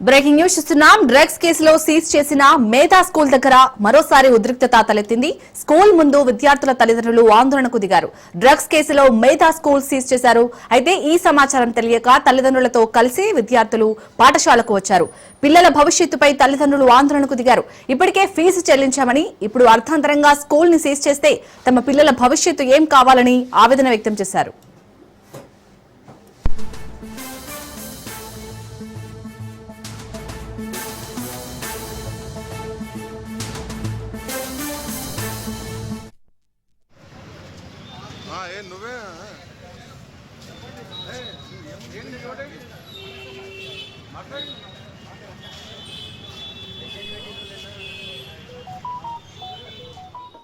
Breaking news చూస్తున్నాం. Drugs కేసులో seize చేసిన మేధా స్కూల్ దగ్గర మరోసారి ఉద్రిక్తత తలెత్తింది. స్కూల్ ముందు విద్యార్థుల తల్లిదండ్రులు ఆందోళనకు దిగారు. డ్రగ్స్ కేసులో మేధా స్కూల్ సీజ్ చేశారు. అయితే ఈ సమాచారం తెలియక తల్లిదండ్రులతో కలిసి విద్యార్థులు పాఠశాలకు వచ్చారు. పిల్లల భవిష్యత్తుపై తల్లిదండ్రులు ఆందోళనకు దిగారు. ఇప్పటికే ఫీజు చెల్లించామని ఇప్పుడు అర్థాంతరంగా స్కూల్ ని సీజ్ చేస్తే తమ పిల్లల భవిష్యత్తు ఏం కావాలని ఆవేదన వ్యక్తం చేశారు.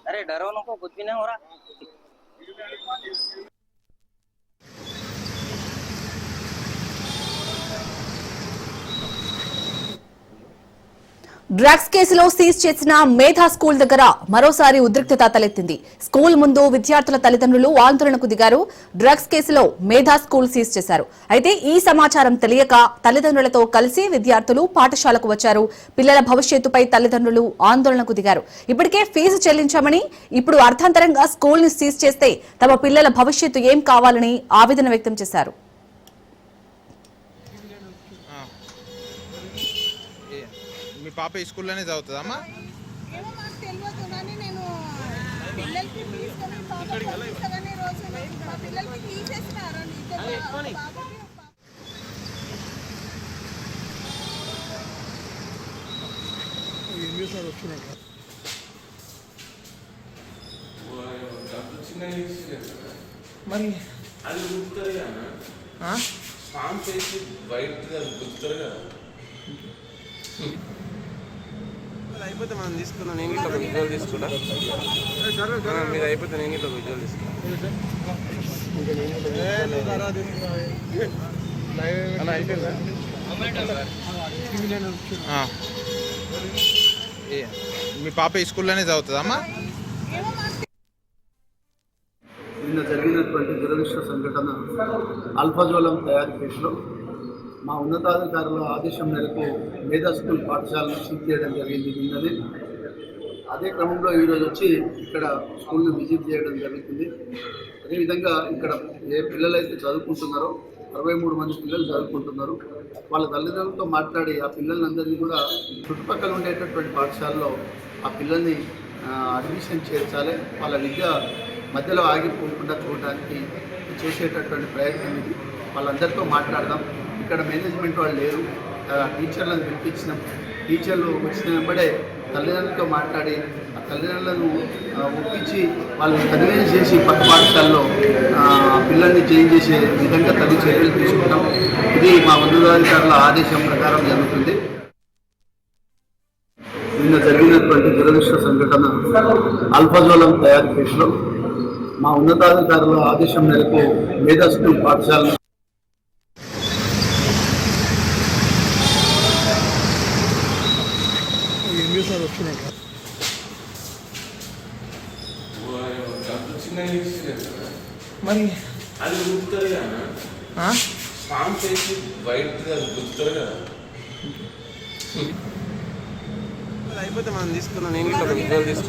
अरे डरो नको, कुछ भी नहीं हो रहा। డ్రగ్స్ కేసులో సీజ్ చేసిన మేధా స్కూల్ దగ్గర మరోసారి ఉద్రిక్తత తలెత్తింది. స్కూల్ ముందు విద్యార్థుల తల్లిదండ్రులు ఆందోళనకు దిగారు. డ్రగ్స్ కేసులో మేధా స్కూల్ సీజ్ చేశారు. అయితే ఈ సమాచారం తెలియక తల్లిదండ్రులతో కలిసి విద్యార్థులు పాఠశాలకు వచ్చారు. పిల్లల భవిష్యత్తుపై తల్లిదండ్రులు ఆందోళనకు దిగారు. ఇప్పటికే ఫీజు చెల్లించామని ఇప్పుడు అర్థాంతరంగా స్కూల్ ని సీజ్ చేస్తే తమ పిల్లల భవిష్యత్తు ఏం కావాలని ఆవేదన వ్యక్తం చేశారు. మీ పాప ఈ స్కూల్లోనే చదువుతుందమ్మా? ఏమో మాకు తెలియదు కానీ నేను పిల్లలకి తీసుకొని పాపకి పంపిస్తానని రోజు మా పిల్లలకి తీసేసినారు మరి అది గుర్తుతారు కదా, స్పామ్ చేసి వైట్ గుర్తుతారు కదా. అయిపోతే మనం తీసుకున్నాం. నేను ఇట్లా విజువల్ తీసుకున్నా, మీరు అయిపోతే నేను ఇట్లా విజువల్ తీసుకున్నా. మీ పాప ఈ స్కూల్లోనే చదువుతుందమ్మా? నిన్న జరిగినటువంటి దురదృష్ట సంఘటన అల్ఫాజోలం తయారీ కేసులో మా ఉన్నతాధికారుల ఆదేశం మేరకు మేధా స్కూల్ పాఠశాలను సీజ్ చేయడం జరిగింది నిన్ననే. అదే క్రమంలో ఈరోజు వచ్చి ఇక్కడ స్కూల్ని విజిట్ చేయడం జరుగుతుంది. అదేవిధంగా ఇక్కడ ఏ పిల్లలైతే చదువుకుంటున్నారో 63 మంది పిల్లలు చదువుకుంటున్నారు. వాళ్ళ తల్లిదండ్రులతో మాట్లాడి ఆ పిల్లలందరినీ కూడా చుట్టుపక్కల ఉండేటటువంటి పాఠశాలలో ఆ పిల్లల్ని అడ్మిషన్ చేర్చాలి, వాళ్ళ విద్య మధ్యలో ఆగిపోకుండా చూడడానికి చేసేటటువంటి ప్రయత్నం ఇది. వాళ్ళందరితో మాట్లాడదాం. ఇక్కడ మేనేజ్మెంట్ వాళ్ళు లేరు, టీచర్లను పిలిపించినాం. టీచర్లు వచ్చిన వెంబడే తల్లిదండ్రులతో మాట్లాడి ఆ తల్లిదండ్రులను ఒప్పించి వాళ్ళని కన్విన్స్ చేసి పక్క పాఠశాలలో పిల్లల్ని చేంజ్ చేసే విధంగా తల్లి చర్యలు తీసుకుంటాం. ఇది మా ఉన్నతాధికారుల ఆదేశం ప్రకారం జరుగుతుంది. నిన్న జరిగినటువంటి దురదృష్ట సంఘటన అల్ఫాజోలం తయారీ కేసులో మా ఉన్నతాధికారుల ఆదేశం మేరకు మేధా స్కూల్ పాఠశాల మరి అది గుర్తుతారు కదా, స్పామ్ చేసి వైట్ గుర్తుతారు కదా. అయిపోతే మనం తీసుకున్నాం. నేను ఇట్లా విజువల్ తీసుకున్నా.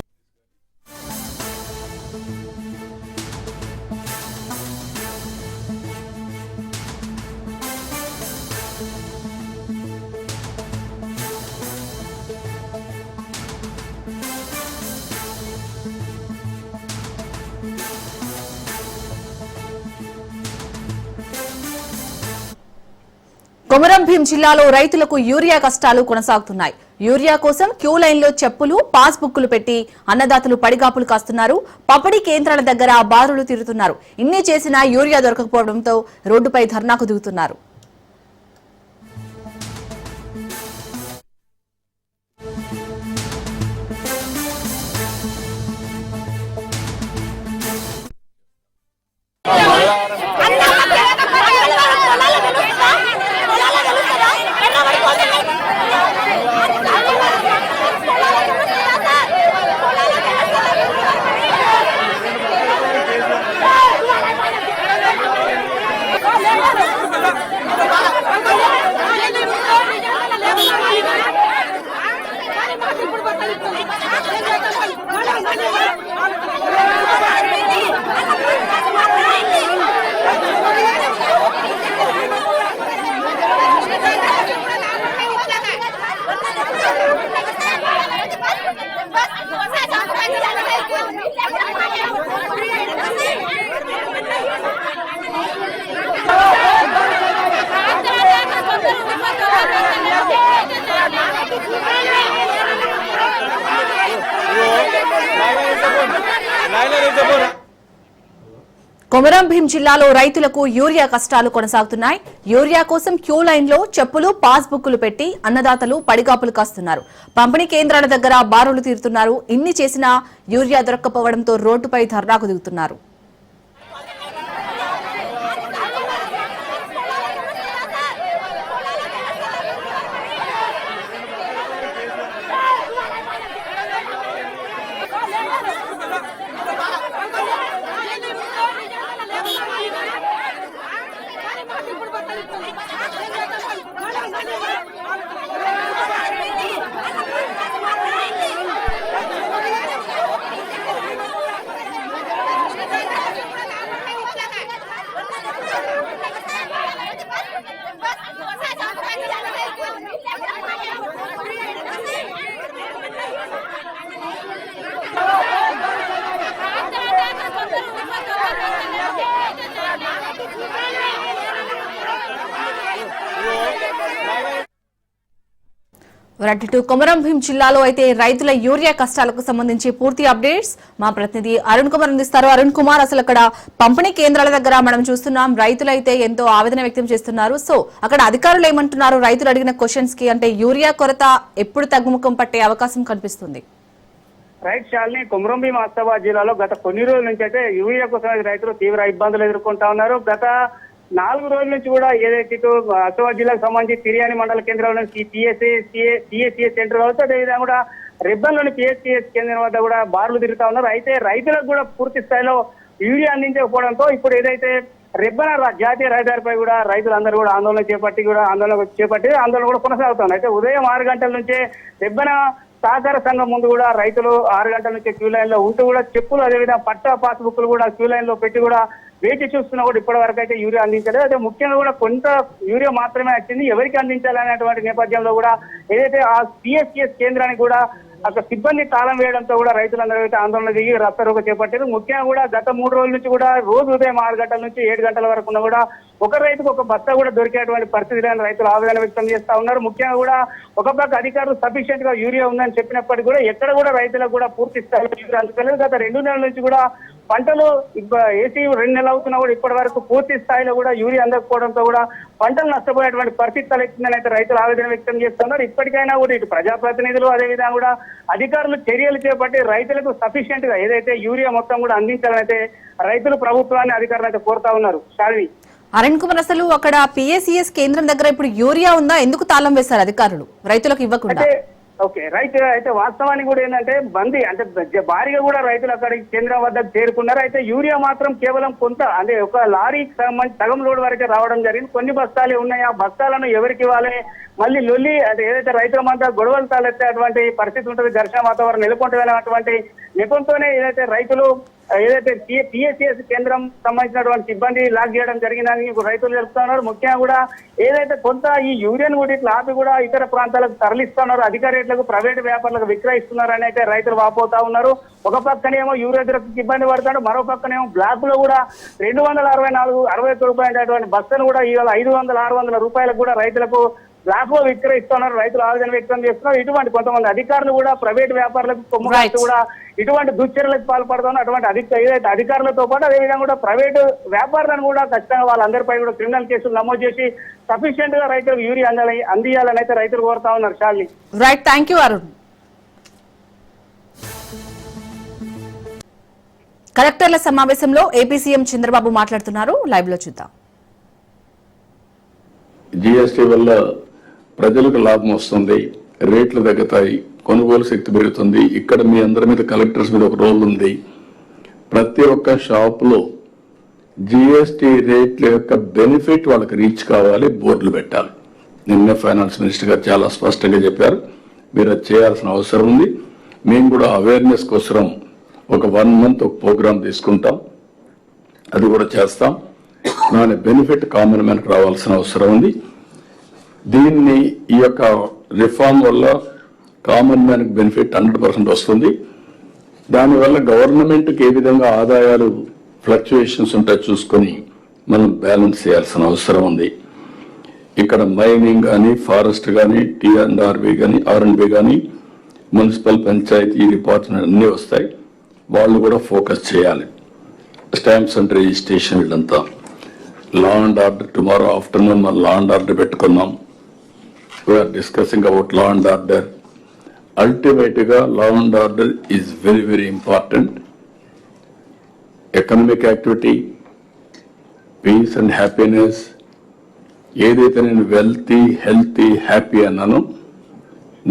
కొమరం భీం జిల్లాలో రైతులకు యూరియా కష్టాలు కొనసాగుతున్నాయి. యూరియా కోసం క్యూ లైన్లో చెప్పులు, పాస్ బుక్కులు పెట్టి అన్నదాతలు పడిగాపులు కాస్తున్నారు. పంపిణీ కేంద్రాల దగ్గర బారులు తీరుతున్నారు. ఇన్ని చేసినా యూరియా దొరకకపోవడంతో రోడ్డుపై ధర్నాకు దిగుతున్నారు. కొమరం భీం జిల్లాలో రైతులకు యూరియా కష్టాలు కొనసాగుతున్నాయి. యూరియా కోసం క్యూ లైన్లో చెప్పులు పాస్బుక్లు పెట్టి అన్నదాతలు పడిగాపులు కాస్తున్నారు. పంపిణీ కేంద్రాల దగ్గర బారులు తీరుతున్నారు. ఇన్ని చేసినా యూరియా దొరక్కపోవడంతో రోడ్డుపై ధర్నాకు దిగుతున్నారు. అటు కొమరం భీం జిల్లాలో అయితే రైతుల యూరియా కష్టాలకు సంబంధించి పూర్తి అప్డేట్స్ మా ప్రతినిధి అరుణ్ కుమార్ అందిస్తారు. అరుణ్ కుమార్, అసలు అక్కడ పంపిణీ కేంద్రాల దగ్గర మనం చూస్తున్నాం రైతులు అయితే ఎంతో ఆవేదన వ్యక్తం చేస్తున్నారు. సో అక్కడ అధికారులు ఏమంటున్నారు? రైతులు అడిగిన క్వశ్చన్స్ కి అంటే యూరియా కొరత ఎప్పుడు తగ్గుముఖం పట్టే అవకాశం కనిపిస్తుంది? రైట్ శాలిని, కొమరం భీం ఆసిఫాబాద్ జిల్లాలో గత కొన్ని రోజుల నుంచి అయితే యూరియా కోసం రైతులు తీవ్ర ఇబ్బందులు ఎదుర్కొంటా ఉన్నారు. గత 4 రోజుల నుంచి కూడా ఏదైతే ఇటు ఆసిఫాబాద్ జిల్లాకు సంబంధించి తిరియాని మండల కేంద్రంలో నుంచి పిఎస్సిఎస్ సెంటర్ కావచ్చు, అదేవిధంగా కూడా రెబ్బన్లోని పిఎస్సిఎస్ కేంద్రం వద్ద కూడా బారులు తిరుగుతా ఉన్నారు. అయితే రైతులకు కూడా పూర్తి స్థాయిలో యూరియా అందించకపోవడంతో ఇప్పుడు ఏదైతే రెబ్బన జాతీయ రహదారిపై కూడా రైతులందరూ కూడా ఆందోళన కూడా కొనసాగుతున్నారు. అయితే ఉదయం 6 గంటల నుంచే రెబ్బన సహకార సంఘం ముందు కూడా రైతులు 6 గంటల నుంచి క్యూ లైన్ లో ఉంటూ కూడా చెప్పులు అదేవిధంగా పట్టా పాస్బుక్లు కూడా క్యూ లైన్ లో పెట్టి కూడా వేచి చూస్తున్నా కూడా ఇప్పటి వరకు అయితే యూరియా అందించలేదు. అయితే ముఖ్యంగా కూడా కొంత యూరియా మాత్రమే వచ్చింది. ఎవరికి అందించాలనేటువంటి నేపథ్యంలో కూడా ఏదైతే ఆ పిఎస్సిఎస్ కేంద్రానికి కూడా అక్కడ సిబ్బంది తాళం వేయడంతో కూడా రైతులందరూ అయితే ఆందోళన దిగి రస్తారోకో చేపట్టారు. ముఖ్యంగా కూడా గత 3 రోజుల నుంచి కూడా రోజు ఉదయం 6 గంటల నుంచి 7 గంటల వరకు కూడా ఒక రైతుకు ఒక బస్తా కూడా దొరికేటువంటి పరిస్థితులను రైతులు ఆవేదన వ్యక్తం చేస్తా ఉన్నారు. ముఖ్యంగా కూడా ఒక పక్క అధికారులు సఫిషియెంట్ గా యూరియా ఉందని చెప్పినప్పటికీ కూడా ఎక్కడ కూడా రైతులకు కూడా పూర్తి స్థాయిలో యూరియా అందుకోలేదు. గత 2 నెలల నుంచి కూడా పంటలు ఏసీ 2 నెలలు అవుతున్నా కూడా ఇప్పటి వరకు పూర్తి స్థాయిలో కూడా యూరియా అందకపోవడంతో కూడా పంటలు నష్టపోయేటువంటి పరిస్థితి తలెత్తిందని అయితే రైతులు ఆవేదన వ్యక్తం చేస్తున్నారు. ఇప్పటికైనా కూడా ఇటు ప్రజాప్రతినిధులు అదేవిధంగా కూడా అధికారులు చర్యలు చేపట్టి రైతులకు సఫిషియెంట్ గా ఏదైతే యూరియా మొత్తం కూడా అందించాలని అయితే రైతులు ప్రభుత్వాన్ని అధికారులు అయితే కోరుతా ఉన్నారు. శాలిని, అరుణ్ కుమార్, అసలు అక్కడ పిఎస్సిఎస్ కేంద్రం దగ్గర ఇప్పుడు యూరియా ఉందా? ఎందుకు తాళం వేశారు అధికారులు రైతులకు ఇవ్వకుండా? Okay right. అయితే వాస్తవానికి కూడా ఏంటంటే బందీ అంటే భారీగా కూడా రైతులు అక్కడికి కేంద్రం వద్దకు చేరుకున్నారు. అయితే యూరియా మాత్రం కేవలం కొంత అంటే ఒక లారీకి సగం లోడ్ వరకే రావడం జరిగింది. కొన్ని బస్తాలే ఉన్నాయి. ఆ బస్తాలను ఎవరికి ఇవ్వాలి, మళ్ళీ లొల్లి అంటే ఏదైతే రైతుల మధ్య గొడవలు తలెత్తేటువంటి పరిస్థితి ఉంటుంది, ఘర్షణ వాతావరణం నెలకొంటున్నటువంటి నెపంతోనే ఏదైతే రైతులు ఏదైతే పిఎస్సిఎస్ కేంద్రం సంబంధించినటువంటి సిబ్బంది లాక్ చేయడం జరిగిందని రైతులు తెలుపుతున్నారు. ముఖ్యంగా కూడా ఏదైతే కొంత ఈ యూరియన్ కూడా ఇట్లా ఆపి కూడా ఇతర ప్రాంతాలకు తరలిస్తున్నారు, అధిక రేట్లకు ప్రైవేటు వ్యాపారులకు విక్రయిస్తున్నారని అయితే రైతులు వాపోతా ఉన్నారు. ఒక పక్కనేమో యూరియా దొరికి ఇబ్బంది పడతాడు, మరో పక్కనేమో బ్లాక్ లో కూడా 264 రూపాయలటువంటి బస్తను కూడా ఇవాళ 500-600 రూపాయలకు కూడా రైతులకు బ్లాక్ లో విక్రయిస్తున్నారు. రైతులు ఆవేదన వ్యక్తం చేస్తున్నారు. ఇటువంటి కొంతమంది అధికారులు కూడా ప్రైవేట్ వ్యాపారులకు కొమ్ము కూడా ఇటువంటి దుశ్చర్యలకు పాల్పడుతున్నారు. అటువంటి ఏదైతే అధికారులతో పాటు అదేవిధంగా కూడా ప్రైవేటు వ్యాపారులను కూడా ఖచ్చితంగా వాళ్ళందరిపై కూడా క్రిమినల్ కేసులు నమోదు చేసి సఫిషియెంట్ గా రైతులకు యూరియా అందియాలని అయితే రైతులు కోరుతా ఉన్నారు. Shalini, right, thank you Arun. కలెక్టర్ల సమావేశంలో ఏపీ సీఎం చంద్రబాబు మాట్లాడుతున్నారు. లైవ్ లో చూద్దాం. జిఎస్టీ వల్ల ప్రజలకు లాభం వస్తుంది, రేట్లు తగ్గుతాయి, కొనుగోలు శక్తి పెరుగుతుంది. ఇక్కడ మీ అందరి మీద కలెక్టర్స్ మీద ఒక రోల్ ఉంది. ప్రతి ఒక్క షాపులో జిఎస్టీ రేట్ల యొక్క బెనిఫిట్ వాళ్ళకి రీచ్ కావాలి, బోర్డులు పెట్టాలి. నిన్న ఫైనాన్స్ మినిస్టర్ గారు చాలా స్పష్టంగా చెప్పారు, మీరు అది చేయాల్సిన అవసరం ఉంది. మేము కూడా అవేర్నెస్ కోసం ఒక 1 month ఒక ప్రోగ్రామ్ తీసుకుంటాం, అది కూడా చేస్తాం. దాని బెనిఫిట్ కామన్ మ్యాన్కి రావాల్సిన అవసరం ఉంది. దీన్ని ఈ యొక్క రిఫార్మ్ వల్ల కామన్ మ్యాన్కి బెనిఫిట్ 100% వస్తుంది. దానివల్ల గవర్నమెంట్కి ఏ విధంగా ఆదాయాలు ఫ్లక్చుయేషన్స్ ఉంటాయో చూసుకొని మనం బ్యాలెన్స్ చేయాల్సిన అవసరం ఉంది. ఇక్కడ మైనింగ్ కానీ, ఫారెస్ట్ కానీ, R&B కానీ, మున్సిపల్ పంచాయతీ డిపార్ట్మెంట్ అన్నీ వస్తాయి. వాళ్ళు కూడా ఫోకస్ చేయాలి. స్టాంప్స్ అండ్ రిజిస్ట్రేషన్ వీళ్ళంతా law and order tomorrow afternoon మనం లా అండ్ ఆర్డర్ పెట్టుకున్నాం. We are discussing about law and order. Ultimate గా law and order is very very important. Economic activity, peace and happiness, ఏదైతే నేను wealthy, healthy, happy అన్నానో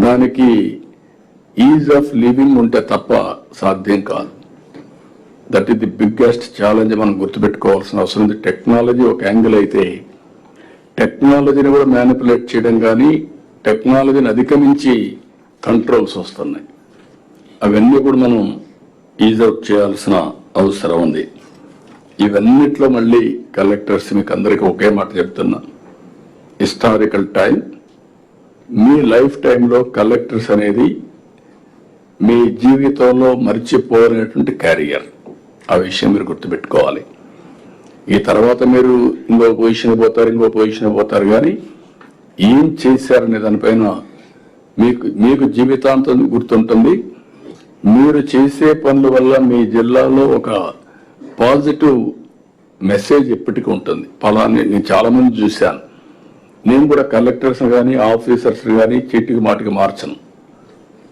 దానికి is of living ఉంటే తప్ప సాధ్యం కాదు. That is the biggest challenge మనం గుర్తుపెట్టుకోవాల్సిన అవసరం ఉంది. టెక్నాలజీ ఒక యాంగిల్ అయితే టెక్నాలజీని కూడా మ్యానిపులేట్ చేయడం కానీ టెక్నాలజీని అధిగమించి కంట్రోల్స్ వస్తున్నాయి. అవన్నీ కూడా మనం ఈజ్ అవుట్ చేయాల్సిన అవసరం ఉంది. ఇవన్నిట్లో మళ్ళీ కలెక్టర్స్ మీకు అందరికీ ఒకే మాట చెప్తున్నా, హిస్టారికల్ టైం, మీ లైఫ్ టైంలో కలెక్టర్స్ అనేది మీ జీవితంలో మర్చిపోలేనటువంటి క్యారియర్. ఆ విషయం మీరు గుర్తుపెట్టుకోవాలి. ఈ తర్వాత మీరు ఇంకో పొజిషన్ పోతారు కానీ ఏం చేశారనే దానిపైన మీకు జీవితాంతం గుర్తుంటుంది. మీరు చేసే పనుల వల్ల మీ జిల్లాలో ఒక పాజిటివ్ మెసేజ్ ఎప్పటికీ ఉంటుంది. పలాని నేను చాలా మంది చూశాను. నేను కూడా కలెక్టర్స్ కానీ ఆఫీసర్స్ కానీ చీటికి మాటికి మార్చను.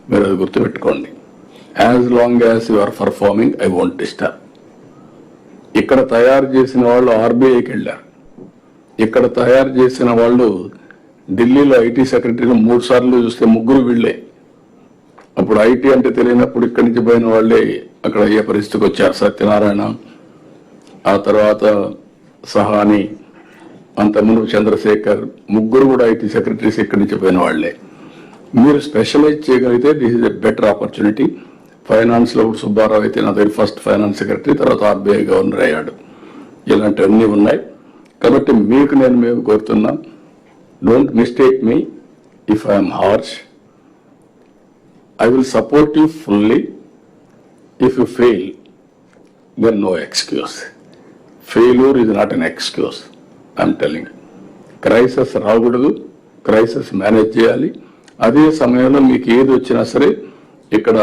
మీరు అది గుర్తుపెట్టుకోండి. As long as you are performing I want disturb. ఇక్కడ తయారు చేసిన వాళ్ళు ఆర్బీఐకి వెళ్ళారు. ఇక్కడ తయారు చేసిన వాళ్ళు ఢిల్లీలో ఐటీ సెక్రటరీలో 3 సార్లు చూస్తే 3 వీళ్ళే. అప్పుడు ఐటీ అంటే తెలియనప్పుడు ఇక్కడి నుంచి పోయిన వాళ్ళే అక్కడ అయ్యే పరిస్థితికి వచ్చారు. సత్యనారాయణ, ఆ తర్వాత సహాని, అంతకుముందు చంద్రశేఖర్, 3 కూడా ఐటీ సెక్రటరీస్ ఇక్కడి నుంచి పోయిన వాళ్లే. మీరు స్పెషలైజ్ చేయగలిగితే this is a better opportunity. Finance లో సుబ్బారావు అయితే నా దగ్గర ఫస్ట్ ఫైనాన్స్ సెక్రటరీ, తర్వాత ఆర్బీఐ గవర్నర్ అయ్యాడు. ఇలాంటివన్నీ ఉన్నాయి. కాబట్టి మీకు మేము కోరుతున్నా, don't mistake me if I'm harsh. I will support you fully. If you fail then no excuse. Failure is not an excuse. I'm telling. Crisis రాకూడదు, క్రైసిస్ మేనేజ్ చేయాలి. అదే సమయంలో మీకు ఏది వచ్చినా సరే ఇక్కడ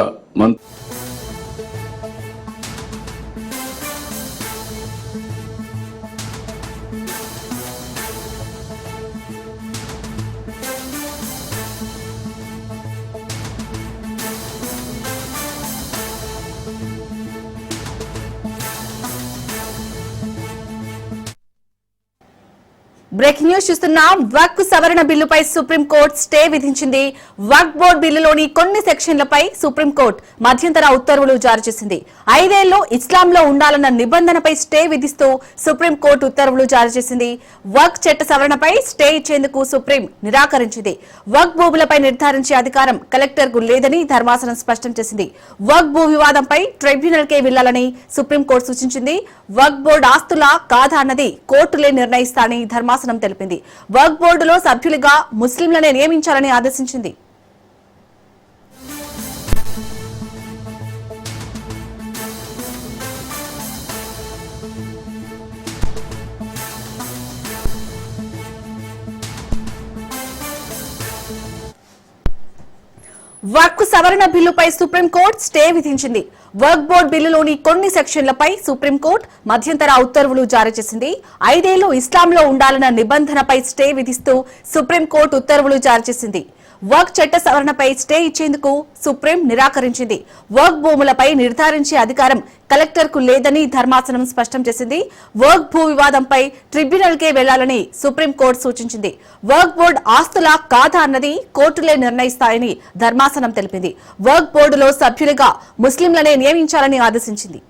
బ్రేకింగ్ న్యూస్ చూస్తున్నాం. వక్ఫ్ సవరణ బిల్లుపై సుప్రీంకోర్టు స్టే విధించింది. వక్ఫ్ బోర్డు బిల్లులోని కొన్ని సెక్షన్లపై సుప్రీంకోర్టు మధ్యంతర ఉత్తర్వులు జారీ చేసింది. 5 ఏళ్లు ఇస్లాంలో ఉండాలన్న నిబంధనపై స్టే విధిస్తూ సుప్రీంకోర్టు ఉత్తర్వులు జారీ చేసింది. వక్ఫ్ చట్ట సవరణపై స్టే ఇచ్చేందుకు సుప్రీం నిరాకరించింది. వక్ఫ్ భూములపై నిర్ధారించే అధికారం కలెక్టర్ కు లేదని ధర్మాసనం స్పష్టం చేసింది. వక్ఫ్ భూ వివాదంపై ట్రైబ్యునల్ కే వెళ్లాలని సుప్రీంకోర్టు సూచించింది. వక్ఫ్ బోర్డు ఆస్తుల కాదా అన్నది కోర్టులే నిర్ణయిస్తారని ధర్మాసనం తెలిపింది. వక్ఫ్ బోర్డులో సభ్యులుగా ముస్లింలనే నియమించాలని ఆదేశించింది. వక్ఫ్ సవరణ బిల్లుపై సుప్రీంకోర్టు స్టే విధించింది. వక్ఫ్ బోర్డు బిల్లులోని కొన్ని సెక్షన్లపై సుప్రీంకోర్టు మధ్యంతర ఉత్తర్వులు జారీ చేసింది. 5 ఏళ్లు ఇస్లాంలో ఉండాలన్న నిబంధనపై స్టే విధిస్తూ సుప్రీంకోర్టు ఉత్తర్వులు జారీ చేసింది. వక్ఫ్ చట్ట సవరణపై స్టే ఇచ్చేందుకు సుప్రీం నిరాకరించింది. వక్ఫ్ భూములపై నిర్ధారించే అధికారం కలెక్టర్ కు లేదని ధర్మాసనం స్పష్టం చేసింది. వక్ఫ్ భూ వివాదంపై ట్రిబ్యునల్ కే వెళ్లాలని సుప్రీంకోర్టు సూచించింది. వక్ఫ్ బోర్డు ఆస్తుల కాదా అన్నది కోర్టులే నిర్ణయిస్తాయని ధర్మాసనం తెలిపింది. వక్ఫ్ బోర్డులో సభ్యులుగా ముస్లింలనే నియమించాలని ఆదేశించింది.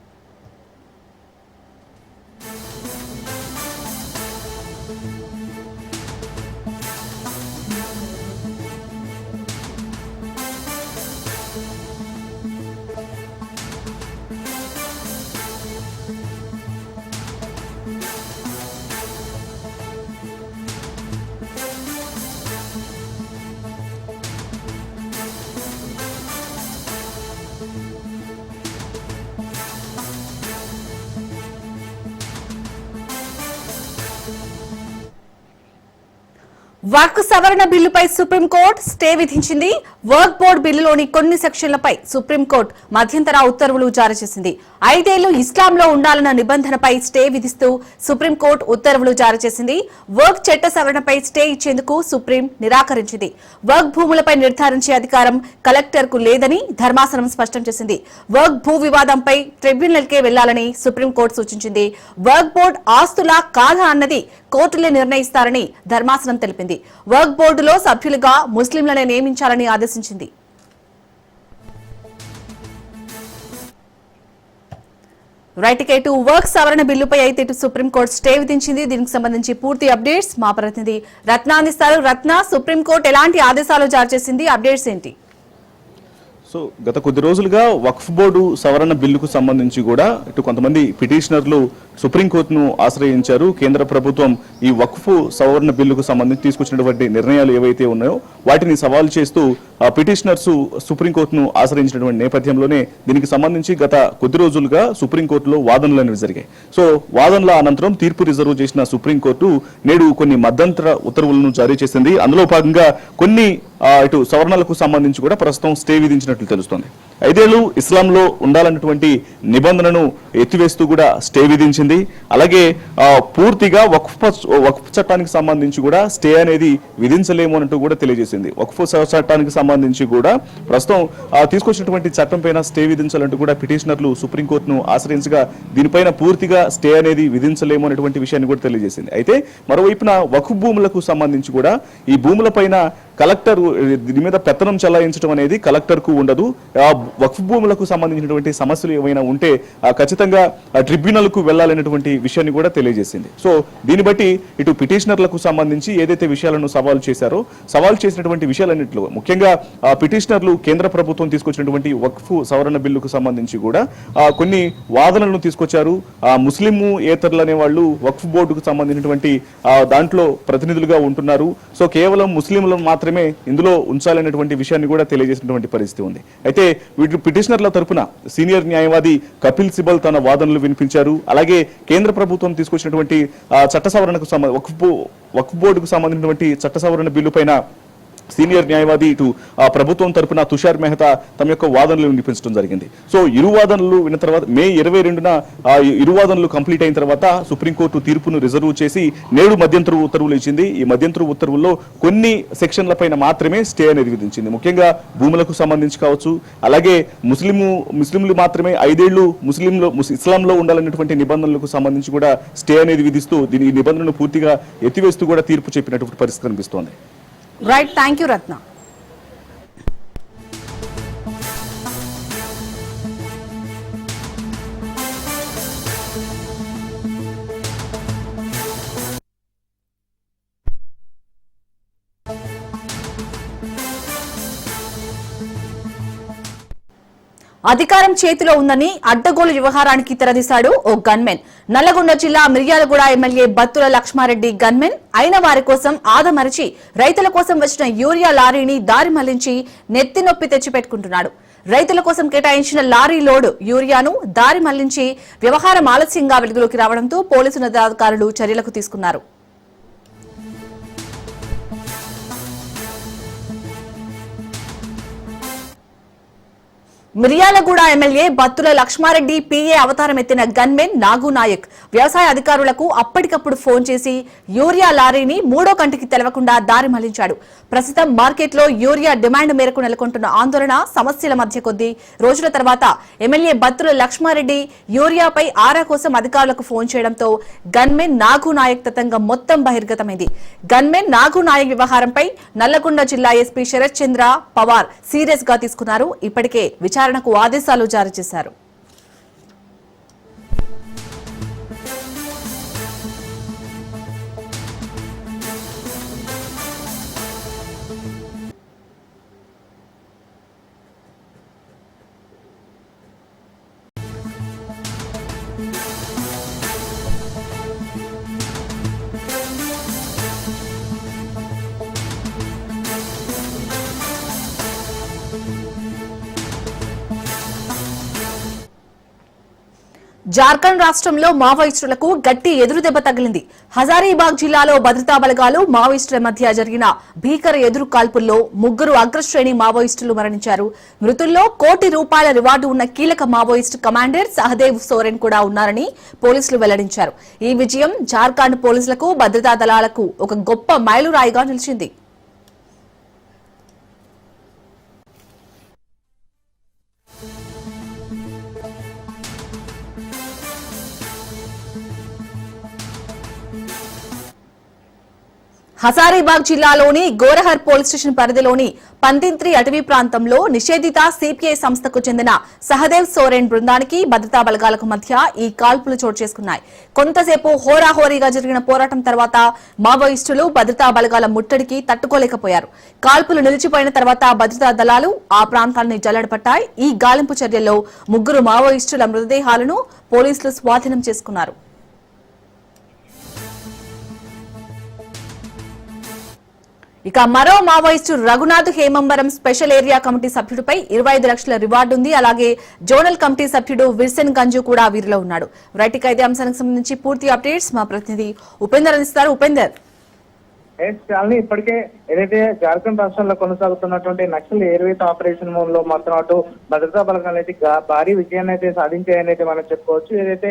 వక్ఫ్ సవరణ బిల్లుపై సుప్రీంకోర్టు స్టే విధించింది. వర్క్ బోర్డు బిల్లులోని కొన్ని సెక్షన్లపై సుప్రీంకోర్టు మధ్యంతర ఉత్తర్వులు జారీ చేసింది. 5 ఏళ్లు ఇస్లాంలో ఉండాలన్న నిబంధనపై స్టే విధిస్తూ సుప్రీంకోర్టు ఉత్తర్వులు జారీ చేసింది. వర్క్ చట్ట సవరణపై స్టే ఇచ్చేందుకు సుప్రీం నిరాకరించింది. వర్క్ భూములపై నిర్ధారించే అధికారం కలెక్టర్కు లేదని ధర్మాసనం స్పష్టం చేసింది. వర్క్ భూ వివాదంపై ట్రిబ్యునల్కే వెళ్లాలని సుప్రీంకోర్టు సూచించింది. వర్క్ బోర్డు ఆస్తులా కాదా అన్నది కోర్టులే నిర్ణయిస్తారని ధర్మాసనం తెలిపింది. వర్క్ బోర్డులో సభ్యులుగా ముస్లింలనే నియమించాలని ఆదేశించింది. రైట్ ఇటు వర్క్ సవరణ బిల్లుపై అయితే ఇటు సుప్రీంకోర్టు స్టే విధించింది. దీనికి సంబంధించి పూర్తి అప్డేట్స్ మా ప్రతినిధి రత్న అందిస్తారు. రత్న, సుప్రీంకోర్టు ఎలాంటి ఆదేశాలు జారీ చేసింది? అప్డేట్స్ ఏంటి? సో గత కొద్ది రోజులుగా వక్ఫ్ బోర్డు సవరణ బిల్లుకు సంబంధించి కూడా ఇటు కొంతమంది పిటిషనర్లు సుప్రీంకోర్టును ఆశ్రయించారు. కేంద్ర ప్రభుత్వం ఈ వక్ఫ్ సవరణ బిల్లుకు సంబంధించి తీసుకొచ్చినటువంటి నిర్ణయాలు ఏవైతే ఉన్నాయో వాటిని సవాల్ చేస్తూ పిటిషనర్స్ సుప్రీంకోర్టును ఆశ్రయించినటువంటి నేపథ్యంలోనే దీనికి సంబంధించి గత కొద్ది రోజులుగా సుప్రీంకోర్టులో వాదనలు అనేవి జరిగాయి. సో వాదనల అనంతరం తీర్పు రిజర్వ్ చేసిన సుప్రీంకోర్టు నేడు కొన్ని మధ్యంతర ఉత్తర్వులను జారీ చేసింది. అందులో భాగంగా కొన్ని ఇటు సవరణలకు సంబంధించి కూడా ప్రస్తుతం స్టే విధించినట్లు తెలుస్తోంది. 5 ఏళ్లు ఇస్లాంలో ఉండాలన్నటువంటి నిబంధనను ఎత్తివేస్తూ కూడా స్టే విధించింది. అలాగే పూర్తిగా వక్ఫ్ చట్టానికి సంబంధించి కూడా స్టే అనేది విధించలేము అంటూ కూడా తెలియజేసింది. వక్ఫ్ చట్టానికి సంబంధించి కూడా ప్రస్తుతం తీసుకొచ్చినటువంటి చట్టం పైన స్టే విధించాలంటూ కూడా పిటిషనర్లు సుప్రీంకోర్టును ఆశ్రయించగా దీనిపైన పూర్తిగా స్టే అనేది విధించలేము అనేటువంటి విషయాన్ని కూడా తెలియజేసింది. అయితే మరోవైపున వక్ఫ్ భూములకు సంబంధించి కూడా ఈ భూములపైన కలెక్టర్ దీని మీద పెత్తనం చెలాయించడం అనేది కలెక్టర్ కు ఉండదు. వక్ఫ్ భూములకు సంబంధించినటువంటి సమస్యలు ఏమైనా ఉంటే ఖచ్చితంగా ట్రిబ్యునల్ కు వెళ్లాలనేటువంటి విషయాన్ని కూడా తెలియజేసింది. సో దీన్ని బట్టి ఇటు పిటిషనర్లకు సంబంధించి ఏదైతే విషయాలను సవాల్ చేసినటువంటి విషయాలన్నింటిలో ముఖ్యంగా పిటిషనర్లు కేంద్ర ప్రభుత్వం తీసుకొచ్చినటువంటి వక్ఫ్ సవరణ బిల్లుకు సంబంధించి కూడా కొన్ని వాదనలను తీసుకొచ్చారు. ముస్లిం ఏతరులు అనే వాళ్ళు వక్ఫ్ బోర్డుకు సంబంధించినటువంటి దాంట్లో ప్రతినిధులుగా ఉంటున్నారు. సో కేవలం ముస్లింలను మాత్రమే ఇందులో ఉంచాలనేటువంటి విషయాన్ని కూడా తెలియజేసినటువంటి పరిస్థితి ఉంది. అయితే వీటి పిటిషనర్ల తరపున సీనియర్ న్యాయవాది కపిల్ సిబల్ తన వాదనలు వినిపించారు. అలాగే కేంద్ర ప్రభుత్వం తీసుకొచ్చినటువంటి చట్ట సవరణకు వక్ఫ్ బోర్డుకు సంబంధించినటువంటి చట్ట సవరణ బిల్లు పైన సీనియర్ న్యాయవాది ఇటు ప్రభుత్వం తరపున తుషార్ మెహతా తమ యొక్క వాదనలు వినిపించడం జరిగింది. సో ఇరు వాదనలు విన్న తర్వాత మే 22న ఇరు వాదనలు కంప్లీట్ అయిన తర్వాత సుప్రీంకోర్టు తీర్పును రిజర్వ్ చేసి నేడు మధ్యంతర ఉత్తర్వులు ఇచ్చింది. ఈ మధ్యంతర ఉత్తర్వుల్లో కొన్ని సెక్షన్ల పైన మాత్రమే స్టే అనేది విధించింది. ముఖ్యంగా భూములకు సంబంధించి కావచ్చు, అలాగే ముస్లింలు మాత్రమే 5 ఏళ్లు ఇస్లాంలో ఉండాలనేటువంటి నిబంధనలకు సంబంధించి కూడా స్టే అనేది విధిస్తూ దీని నిబంధనను పూర్తిగా ఎత్తివేస్తూ కూడా తీర్పు చెప్పినటువంటి పరిస్థితి కనిపిస్తోంది. రైట్, థ్యాంక్ యూ రత్న. అధికారం చేతిలో ఉందని అడ్డగోలు వ్యవహారానికి తెరదీశాడు ఓ గన్మెన్. నల్లగొండ జిల్లా మిర్యాలగూడ ఎమ్మెల్యే బత్తుల లక్ష్మారెడ్డి గన్మెన్ అయిన వారి కోసం ఆదమరిచి రైతుల కోసం వచ్చిన యూరియా లారీని దారి మళ్లించి నెత్తి నొప్పి తెచ్చిపెట్టుకుంటున్నాడు. రైతుల కోసం కేటాయించిన లారీ లోడ్ యూరియాను దారి మళ్లించి వ్యవహారం ఆలస్యంగా వెలుగులోకి రావడంతో పోలీసు ఉన్నతాధికారులు చర్యలకు తీసుకున్నారు. మిర్యాలగూడ ఎమ్మెల్యే బత్తుల లక్ష్మారెడ్డి పిఏ అవతారం ఎత్తిన గన్మెన్ నాగు నాయక్ వ్యవసాయ అధికారులకు అప్పటికప్పుడు ఫోన్ చేసి యూరియా లారీని 3వ కంటికి తెలవకుండా దారి మళ్లించాడు. ప్రస్తుతం మార్కెట్లో యూరియా డిమాండ్ మేరకు నెలకొంటున్న ఆందోళన సమస్యల మధ్య కొద్ది రోజుల తర్వాత ఎమ్మెల్యే బత్తుల లక్ష్మారెడ్డి యూరియాపై ఆరా కోసం అధికారులకు ఫోన్ చేయడంతో గన్మెన్ నాగు నాయక్ తతంగం మొత్తం బహిర్గతమైంది. గన్మెన్ నాగు నాయక్ వ్యవహారంపై నల్లగొండ జిల్లా ఎస్పీ శరత్ చంద్ర పవార్ సీరియస్ గా తీసుకున్నారు. ఇప్పటికే విచారణకు ఆదేశాలు జారీ చేశారు. జార్ఖండ్ రాష్ట్రంలో మావోయిస్టులకు గట్టి ఎదురుదెబ్బ తగిలింది. హజారీబాగ్ జిల్లాలో భద్రతా బలగాలు మావోయిస్టుల మధ్య జరిగిన భీకర ఎదురు కాల్పుల్లో 3 అగ్రశ్రేణి మావోయిస్టులు మరణించారు. మృతుల్లో ₹1 కోటి రివార్డు ఉన్న కీలక మావోయిస్టు కమాండర్ సహదేవ్ సోరెన్ కూడా ఉన్నారని పోలీసులు వెల్లడించారు. ఈ విజయం జార్ఖండ్ పోలీసులకు, భద్రతా దళాలకు ఒక గొప్ప మైలురాయిగా నిలిచింది. హజారీబాగ్ జిల్లాలోని గోరహర్ పోలీస్ స్టేషన్ పరిధిలోని పందింత్రి అటవీ ప్రాంతంలో నిషేధిత సిపిఐ సంస్థకు చెందిన సహదేవ్ సోరెన్ బృందానికి భద్రతా బలగాలకు మధ్య ఈ కాల్పులు చోటు చేసుకున్నాయి. కొంతసేపు హోరాహోరీగా జరిగిన పోరాటం తర్వాత మావోయిస్టులు భద్రతా బలగాల ముట్టడికి తట్టుకోలేకపోయారు. కాల్పులు నిలిచిపోయిన తర్వాత భద్రతా దళాలు ఆ ప్రాంతాన్ని జల్లెడపట్టాయి. ఈ గాలింపు చర్యల్లో 3 మావోయిస్టుల మృతదేహాలను పోలీసులు స్వాధీనం చేసుకున్నారు. ఇక మరో Maoist Raghunath Hembram special area committee సభ్యుడిపై 25 లక్షల రివార్డు ఉంది. అలాగే జోనల్ కమిటీ సభ్యుడు విల్సన్ గంజు కూడా వీరిలో ఉన్నాడు. రైట్ అయితే అంశానికి సంబంధించి పూర్తి అప్డేట్స్ మా ప్రతినిధి ఉపేందర్ అందిస్తారు. ఉపేందర్, చాలని ఇప్పటికే ఏదైతే జార్ఖండ్ రాష్ట్రంలో కొనసాగుతున్నటువంటి నక్సల్ ఏర్వేత ఆపరేషన్ లో మాత్రం అటు భద్రతా బలగాలు అయితే భారీ విజయాన్ని అయితే సాధించాయని అయితే మనం చెప్పుకోవచ్చు. ఏదైతే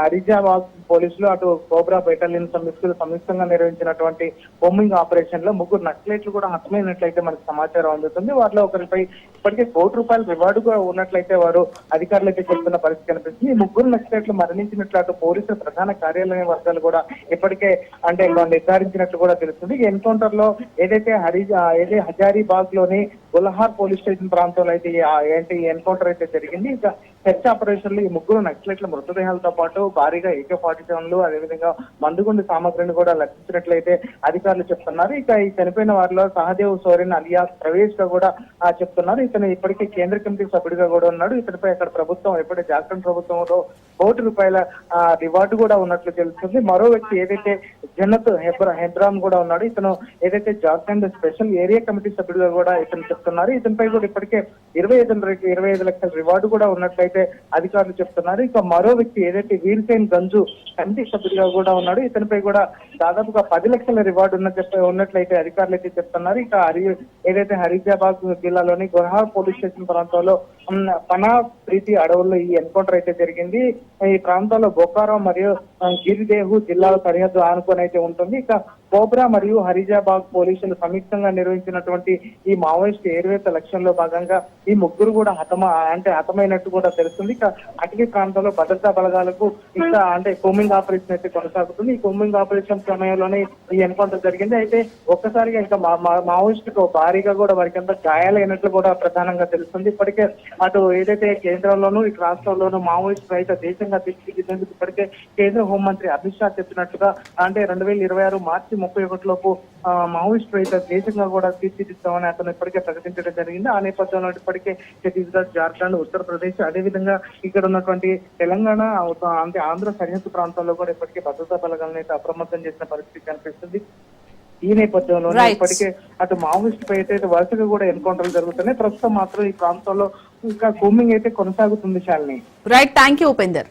హరిజాబాద్ పోలీసులు అటు కోబ్రా బెటాలియన్ సంయుక్తంగా నిర్వహించినటువంటి బొమ్మింగ్ ఆపరేషన్ లో 3 నక్సలైట్లు కూడా హతమైనట్లయితే మనకు సమాచారం అందుతుంది. వారిలో ఒకరిపై ఇప్పటికే ₹1 కోటి రివార్డు కూడా ఉన్నట్లయితే వారు అధికారులు అయితే చెప్తున్న పరిస్థితి కనిపిస్తుంది. ఈ 3 నక్సలైట్లు మరణించినట్లు అటు పోలీసుల ప్రధాన కార్యాలయ వర్గాలు కూడా ఇప్పటికే అంటే నిర్ధారించినట్లు కూడా తెలుస్తుంది. ఈ ఎన్కౌంటర్ లో ఏదైతే హజారీబాగ్ లోని గుల్హార్ పోలీస్ స్టేషన్ ప్రాంతంలో అయితే ఈ ఎన్కౌంటర్ అయితే జరిగింది. ఇక సెర్చ్ ఆపరేషన్ లో ఈ 3 నక్సలైట్ల మృతదేహాలతో పాటు భారీగా AK-47లు అదేవిధంగా మందుగుండు సామగ్రిని కూడా లక్షించినట్లయితే అధికారులు చెప్తున్నారు. ఇక ఈ చనిపోయిన వారిలో సహదేవ్ సోరెన్ అలియాస్ ప్రవేశ్ గా కూడా చెప్తున్నారు. ఇతను ఇప్పటికే కేంద్ర కమిటీ సభ్యుడిగా కూడా ఉన్నాడు. ఇతనిపై అక్కడ ప్రభుత్వం ఎప్పుడైతే జార్ఖండ్ ప్రభుత్వంలో ₹1 కోటి రివార్డు కూడా ఉన్నట్లు తెలుస్తుంది. మరో వ్యక్తి ఏదైతే జన్నత్ హెబ్రాన్ కూడా ఉన్నాడు. ఇతను ఏదైతే జార్ఖండ్ స్పెషల్ ఏరియా కమిటీ సభ్యుడిగా కూడా ఇతను చెప్తున్నారు. ఇతనిపై కూడా ఇప్పటికే 25 లక్షల రివార్డు కూడా ఉన్నట్లయితే అధికారులు చెప్తున్నారు. ఇక మరో వ్యక్తి ఏదైతే వీల్సైన్ గంజు కమిటీ సభ్యుడిగా కూడా ఉన్నాడు. ఇతనిపై కూడా దాదాపుగా 10 లక్షల రివార్డు ఉన్నట్లయితే అధికారులు అయితే చెప్తున్నారు. ఇక ఏదైతే హరిజాబాద్ జిల్లాలోని గోరహర్ పోలీస్ స్టేషన్ ప్రాంతంలో పనా ప్రీతి అడవుల్లో ఈ ఎన్కౌంటర్ అయితే జరిగింది. ఈ ప్రాంతంలో బొకారో మరియు గిరిదేహు జిల్లాల సరిహద్దు ఆనుకొని అయితే ఉంటుంది. ఇక కోబ్రా మరియు హరిజాబాగ్ పోలీసులు సంయుక్తంగా నిర్వహించినటువంటి ఈ మావోయిస్ట్ ఏర్వేత లక్ష్యంలో భాగంగా ఈ 3 కూడా హతమైనట్టు కూడా తెలుస్తుంది. ఇక అటవీ ప్రాంతంలో భద్రతా బలగాలకు ఇంకా కోమింగ్ ఆపరేషన్ అయితే కొనసాగుతుంది. ఈ కోమింగ్ ఆపరేషన్ సమయంలోనే ఈ ఎన్కౌంటర్ జరిగింది. అయితే ఒక్కసారిగా ఇంకా మావోయిస్టుకు భారీగా కూడా వారికి అంతా గాయాలైనట్లు కూడా ప్రధానంగా తెలుస్తుంది. ఇప్పటికే అటు ఏదైతే కేంద్రంలోనూ ఇటు రాష్ట్రంలోనూ మావోయిస్టు రహిత దేశంగా తీర్చిదిద్దేందుకు ఇప్పటికే కేంద్ర హోంమంత్రి అమిత్ షా చెప్పినట్లుగా 2026 మార్చి 31 లోపు మావోయిస్టు రహిత దేశంగా కూడా తీర్చిదిద్దామని అతను ఇప్పటికే ప్రకటించడం జరిగింది. ఆ నేపథ్యంలో ఇప్పటికే ఛత్తీస్గఢ్, జార్ఖండ్, ఉత్తరప్రదేశ్ అదేవిధంగా ఇక్కడ ఉన్నటువంటి తెలంగాణ ఆంధ్ర సరిహద్దు ప్రాంతాల్లో కూడా ఇప్పటికే భద్రతా బలగాలను అయితే అప్రమత్తం చేసిన పరిస్థితి కనిపిస్తుంది. ఈ నేపథ్యంలో ఇప్పటికే అటు మావోయిస్ట్ పై అయితే వరుసగా కూడా ఎన్కౌంటర్లు జరుగుతున్నాయి. ప్రస్తుతం మాత్రం ఈ ప్రాంతంలో ఇంకా కూమింగ్ అయితే కొనసాగుతుంది. Shalini, right, thank you Upender.